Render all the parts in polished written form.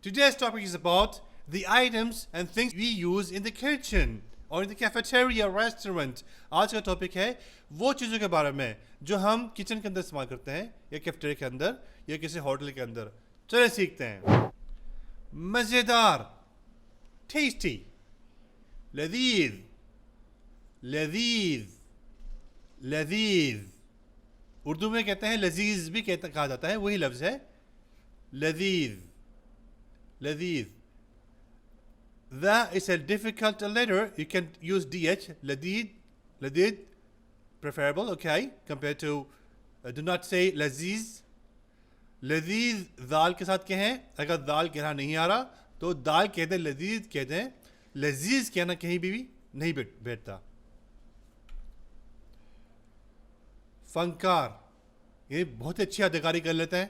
Today's topic is about the items and things we use in the kitchen or in the cafeteria restaurant. आज का topic है वो चीज़ों के बारे में जो हम किचन के अंदर इस्तेमाल करते हैं या कैफेटेरिया के अंदर या किसी होटल के अंदर. चलिए सीखते हैं. मज़ेदार, टेस्टी, लजीज, लजीज, लजीज. उर्दू में कहते हैं लजीज भी कहा जाता है, वही लफ्ज़ है लजीज, लजीज. The is a difficult letter. You can use DH, ladid, ladid, preferable, okay, compared to, do not say laziz. लजीज दाल के साथ कहें, अगर दाल कहना नहीं आ रहा तो दाल कहते हैं, लजीज कहते हैं. लजीज कहना कहीं भी नहीं बैठता. फनकार, ये बहुत अच्छी अदाकारी कर लेते हैं.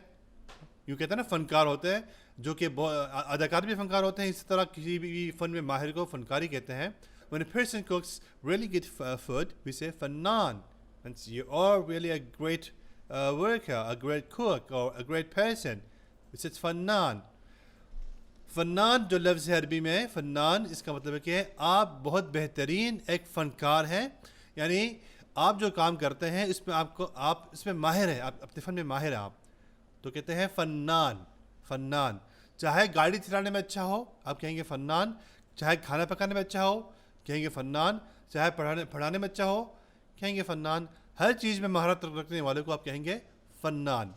यूँ कहते हैं ना, फनकार होते हैं जो कि अदाकार भी फनकार होते हैं. इसी तरह किसी भी फ़न में माहिर को फनकारी कहते हैं. When a person cooks really good food, we say fannan. And you are really a great worker, a great cook, or a great person. It's fannan. फन्नान जो लफ्ज़ है अरबी में, फन्नान, इसका मतलब है कि आप बहुत बेहतरीन एक फ़नकार हैं. यानी आप जो काम करते हैं इसमें आप इसमें माहिर हैं, आप अपने फ़न में माहिर हैं. आप तो कहते हैं फन्नान. फन्नान, चाहे गाड़ी चलाने में अच्छा हो आप कहेंगे फन्नान, चाहे खाना पकाने में अच्छा हो कहेंगे फन्नान, चाहे पढ़ाने में अच्छा हो कहेंगे फन्नान. हर चीज़ में महारत रखने वाले को आप कहेंगे फन्नान.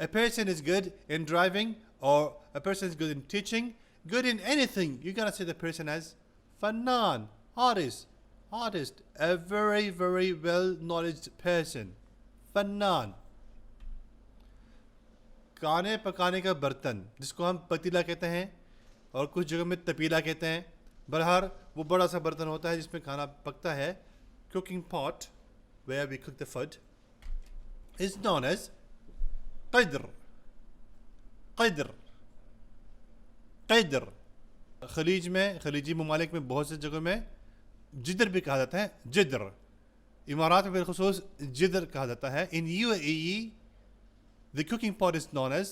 A person is good in driving, or a person is good in teaching, good in anything. You gotta say the person as fannan, artist, artist, a very very well knowledge person. फन्नान. खाने पकाने का बर्तन जिसको हम पतीला कहते हैं और कुछ जगह में तपीला कहते हैं. बहरहाल वो बड़ा सा बर्तन होता है जिसमें खाना पकता है. Cooking pot, where we cook the food, is known as qidr. qidr, qidr. खलीज में, खलीजी ममालिक में बहुत से जगहों में जिदर भी कहा जाता है. जिदर. इमारात में बिलखुसूस जिदर कहा जाता है. इन UAE the cooking pot is known as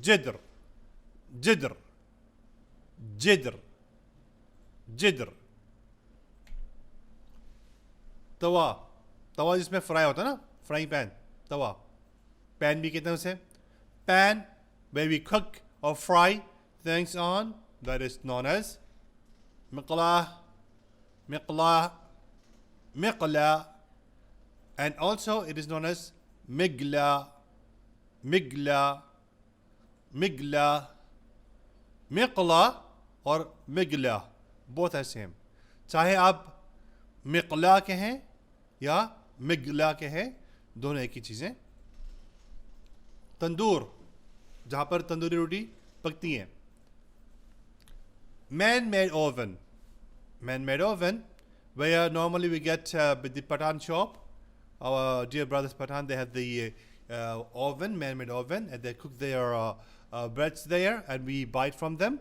jidr. Jidr, jidr, jidr. तवा, तवा जिसमें फ्राई होता है ना, फ्राइंग पैन, तवा. पैन भी कहते हैं उसे. Pan, where we cook or fry things on, that is known as miqlah, miqlah, miqla, and also it is known as migla, migla, migla. मिक़ला और मिगला both are same. चाहे आप मिक़ला कहें या मिगला कहें, दोनों एक ही चीज़ें. तंदूर, जहाँ पर तंदूरी रोटी पकती हैं. Man-made oven. Man-made oven, where normally we get with the Pathan shop. Our dear brothers Pathan, they have the oven, man-made oven, and they cook their breads there, and we buy it from them.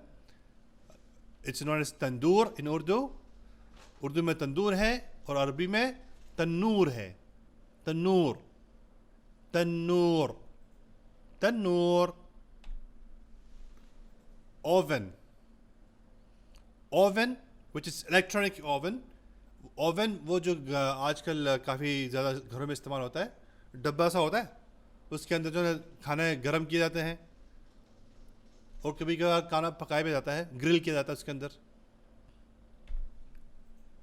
It's known as tandoor in Urdu. Urdu में तंदूर है और अरबी में तन्नूर है. तन्नूर, तन्नूर, तन्नूर. Oven, oven, which is electronic oven. Oven वो जो आजकल काफ़ी ज़्यादा घरों में इस्तेमाल होता है, डब्बा सा होता है, उसके अंदर जो है खाने गर्म किए जाते हैं और कभी कभार खाना पकाया भी जाता है, ग्रिल किया जाता है उसके अंदर.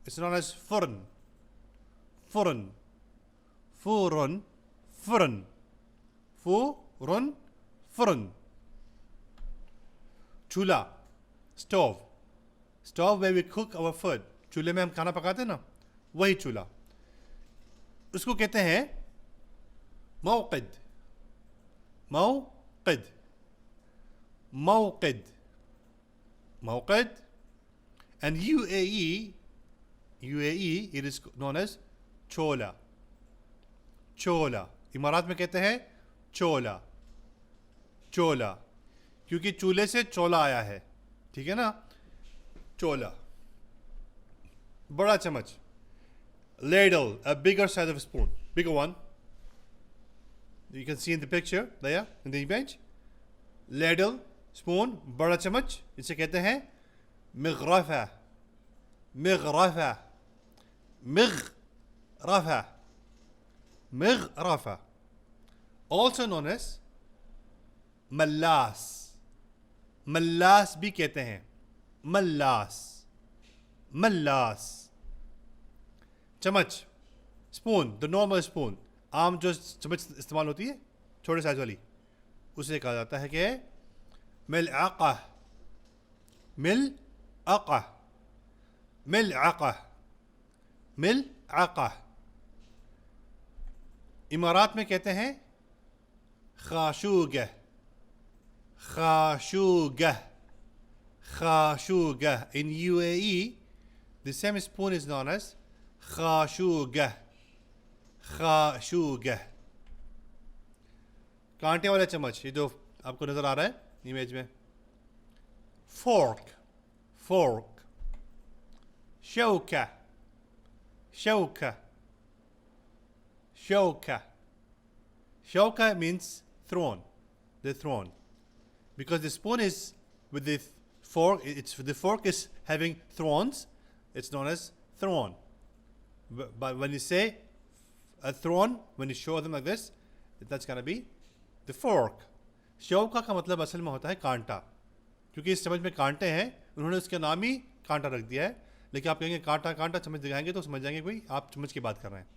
इट्स नॉन एज फुरन, फुरन, फुरन, फुरन, फुरन, फुरन. चूल्हा, stove, stove where we cook our food. चूल्हे में हम खाना पकाते हैं ना, वही चूल्हा. उसको कहते हैं मौक़िद, मौक़िद, मौक़िद, मौक़िद. And UAE, it is known as चोला, चोला. इमारात में कहते हैं चोला, चोला, क्योंकि चूल्हे से चोला आया है. ठीक है ना, चोला. बड़ा चम्मच, ladle, a bigger size of a spoon, bigger one. You can see in the picture there in the image. Ladle, spoon बड़ा चम्मच, इसे कहते हैं मिग़रफ़ा, मिग़रफ़ा, मिग़रफ़ा, मिग़रफ़ा, also known as मल्लास, मल्लास भी कहते हैं, मल्लास, मल्लास। चम्मच, स्पून, द नॉर्मल स्पून, आम जो चम्मच इस्तेमाल होती है छोटे साइज वाली, उसे कहा जाता है कि मिलअक़ा, मिलअक़ा, मिलअक़ा, मिलअक़ा। इमारात में कहते हैं खाशूगह, खाशूगह, खाशूगह। In UAE, the same spoon is known as खाशूगह, खाशूगह। कांटे वाला चम्मच, ये जो आपको नजर आ रहा है इमेज में, फोर्क, फोर्क, शौका, शौका, शौका, शौका means throne, the throne, because the spoon is with the fork, the fork is having thorns, it's known as throne. But when you say a throne, when you show them like this, that's gonna be the fork. Shauka का मतलब असल में होता है कांटा, क्योंकि इस चम्मच में कांटे हैं, उन्होंने उसका नाम ही कांटा रख दिया है। लेकिन आप कहेंगे कांटा कांटा चम्मच दिखाएंगे तो समझ जाएंगे कोई आप चम्मच की बात कर रहे हैं।